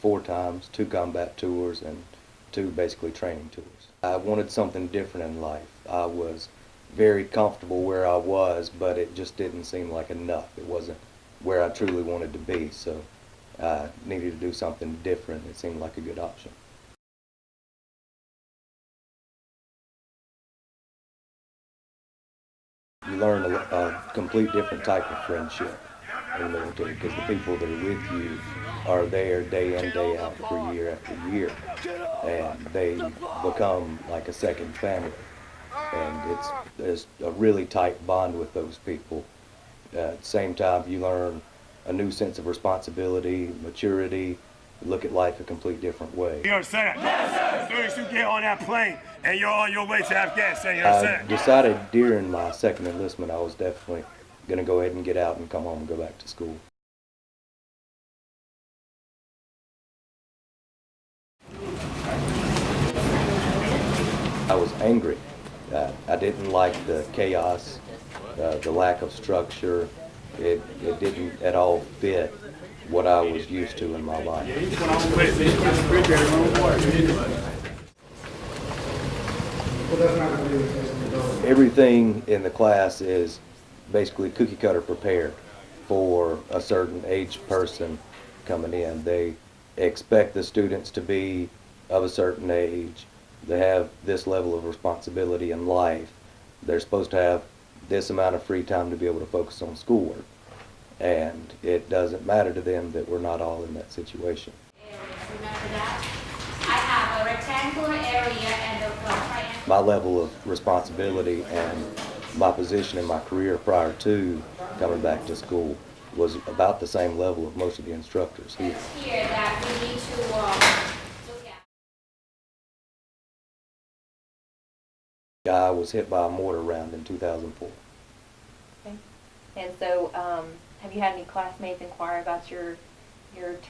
4 times, 2 combat tours, and 2 basically training tours. I wanted something different in life. I was very comfortable where I was, but it just didn't seem like enough. It wasn't where I truly wanted to be, so I needed to do something different. It seemed like a good option. You learn a complete different type of friendship in the military because the people that are with you are there day in, day out for year after year, and they become like a second family. And there's a really tight bond with those people. At the same time, you learn a new sense of responsibility, maturity, look at life a complete different way. You understand? Yes, sir. As soon as you get on that plane and you're on your way to Afghanistan, you understand? I decided during my second enlistment I was definitely going to go ahead and get out and come home and go back to school. I was angry. I didn't like the chaos, the lack of structure. It didn't at all fit what I was used to in my life. Everything in the class is basically cookie cutter prepared for a certain aged person coming in. They expect the students to be of a certain age. They have this level of responsibility in life. They're supposed to have this amount of free time to be able to focus on schoolwork. And it doesn't matter to them that we're not all in that situation. Remember that? I have a rectangular area and a triangle. My level of responsibility and my position in my career prior to coming back to school was about the same level of most of the instructors here. Here that we need to look at. I was hit by a mortar round in 2004. Okay. And so, have you had any classmates inquire about your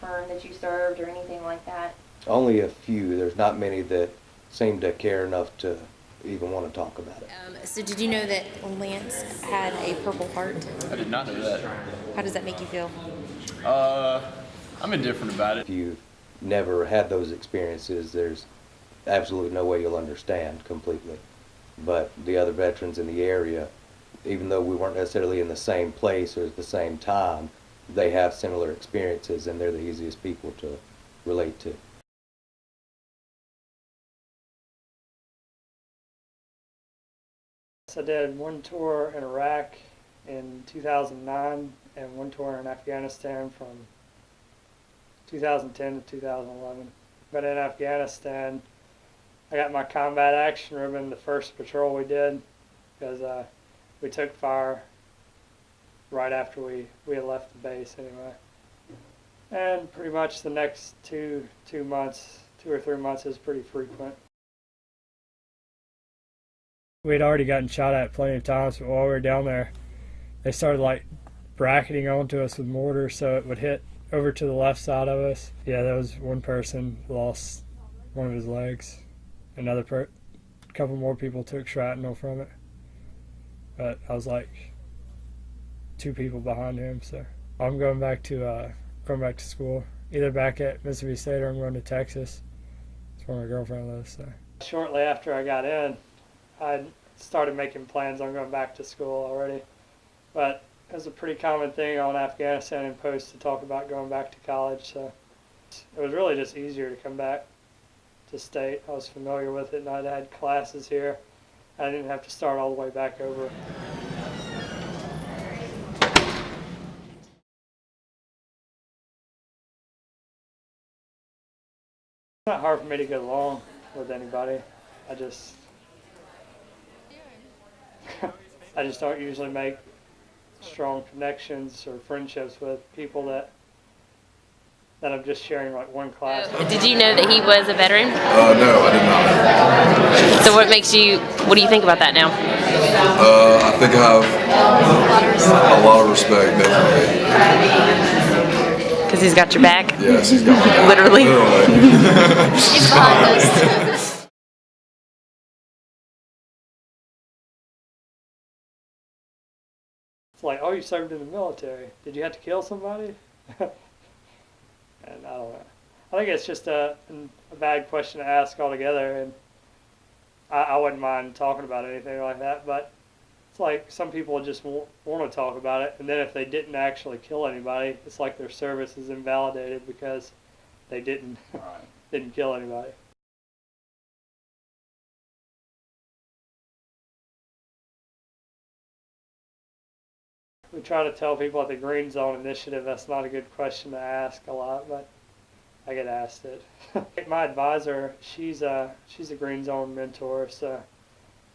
term that you served or anything like that? Only a few. There's not many that seem to care enough to even want to talk about it. So did you know that Lance had a Purple Heart? I did not know that. How does that make you feel? I'm indifferent about it. If you've never had those experiences, there's absolutely no way you'll understand completely. But the other veterans in the area, even though we weren't necessarily in the same place or at the same time, they have similar experiences, and they're the easiest people to relate to. I did one tour in Iraq in 2009 and one tour in Afghanistan from 2010 to 2011. But in Afghanistan, I got my combat action ribbon the first patrol we did because we took fire right after we had left the base anyway. And pretty much the next two or three months is pretty frequent. We'd already gotten shot at plenty of times, but while we were down there, they started like bracketing onto us with mortars so it would hit over to the left side of us. Yeah, there was one person lost one of his legs. Another couple more people took shrapnel from it. But I was like 2 people behind him, so I'm going back to school, either back at Mississippi State or I'm going to Texas. That's where my girlfriend lives. So shortly after I got in, I started making plans on going back to school already. But it was a pretty common thing on Afghanistan and Post to talk about going back to college, so it was really just easier to come back to state. I was familiar with it and I'd had classes here. I didn't have to start all the way back over. It's not hard for me to get along with anybody. I just don't usually make strong connections or friendships with people that I'm just sharing like one class. Did you know that he was a veteran? No, I did not. So what do you think about that now? I think I have a lot of respect, definitely. Because he's got your back? Yes, he's got my back. Literally? He's behind us. It's like, oh, you served in the military. Did you have to kill somebody? And I don't know. I think it's just a bad question to ask altogether, and I wouldn't mind talking about anything like that, but it's like some people just want to talk about it, and then if they didn't actually kill anybody, it's like their service is invalidated because they didn't didn't kill anybody. We try to tell people at the Green Zone Initiative that's not a good question to ask a lot, but I get asked it. My advisor, she's a Green Zone mentor, so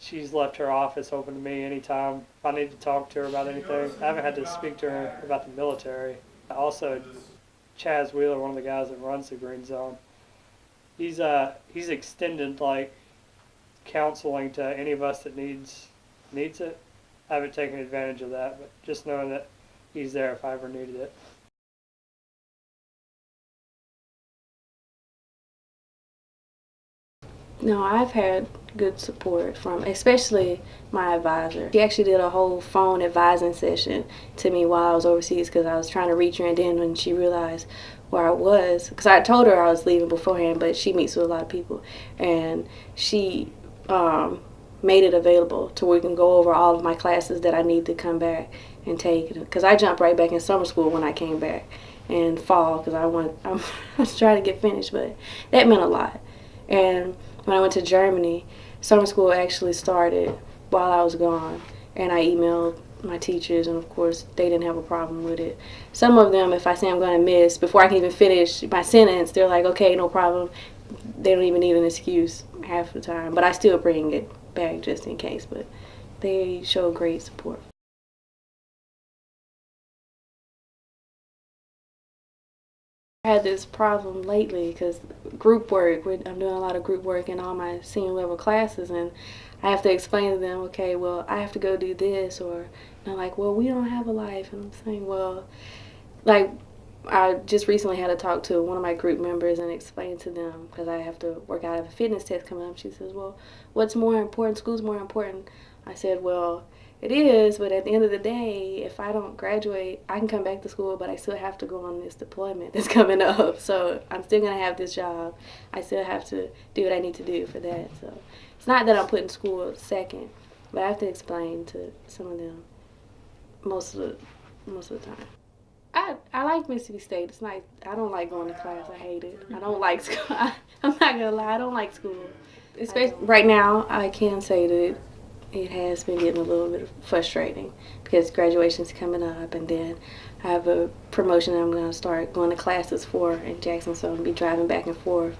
she's left her office open to me anytime if I need to talk to her about anything. I haven't had to speak to her about the military. Also, Chaz Wheeler, one of the guys that runs the Green Zone, he's extended like counseling to any of us that needs it. I haven't taken advantage of that, but just knowing that he's there if I ever needed it. No, I've had good support from especially my advisor. She actually did a whole phone advising session to me while I was overseas because I was trying to reach her, and then when she realized where I was, because I told her I was leaving beforehand, but she meets with a lot of people, and she made it available to where we can go over all of my classes that I need to come back and take, because I jumped right back in summer school when I came back in fall because I was trying to get finished, but that meant a lot. And when I went to Germany, summer school actually started while I was gone, and I emailed my teachers, and of course they didn't have a problem with it. Some of them, if I say I'm going to miss, before I can even finish my sentence, they're like, okay, no problem. They don't even need an excuse half the time, but I still bring it back just in case, but they show great support. I had this problem lately because group work, I'm doing a lot of group work in all my senior level classes, and I have to explain to them, okay, well, I have to go do this, or they're like, well, we don't have a life, and I'm saying, well, like, I just recently had to talk to one of my group members and explain to them, because I have to work out of a fitness test coming up. She says, well, what's more important? School's more important. I said, well, it is, but at the end of the day, if I don't graduate, I can come back to school, but I still have to go on this deployment that's coming up. So I'm still going to have this job. I still have to do what I need to do for that. So it's not that I'm putting school second, but I have to explain to some of them most of the time. I like Mississippi State. It's nice. I don't like going to class. I hate it. I don't like school. I'm not gonna lie. I don't like school. Especially right now, I can say that it has been getting a little bit frustrating because graduation's coming up, and then I have a promotion that I'm gonna start going to classes for in Jackson, so I'm gonna be driving back and forth.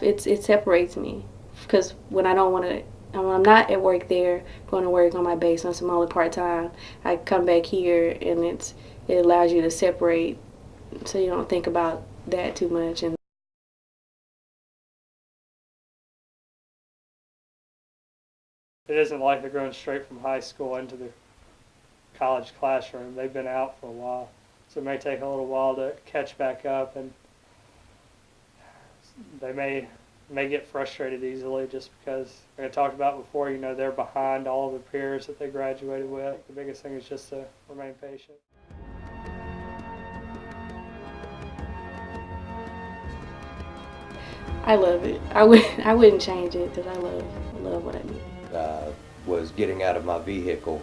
It separates me because when I'm not at work there, going to work on my base once I'm only part-time, I come back here, and it allows you to separate so you don't think about that too much. And It isn't like they're going straight from high school into the college classroom. They've been out for a while, so it may take a little while to catch back up, and they may get frustrated easily just because, like I talked about before, they're behind all of the peers that they graduated with. The biggest thing is just to remain patient. I love it. I wouldn't change it because I love what I do. Was getting out of my vehicle,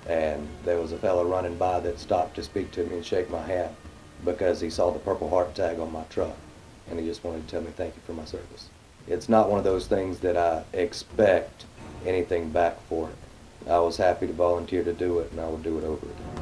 and there was a fellow running by that stopped to speak to me and shake my hand because he saw the Purple Heart tag on my truck, and he just wanted to tell me thank you for my service. It's not one of those things that I expect anything back for it. I was happy to volunteer to do it, and I would do it over again.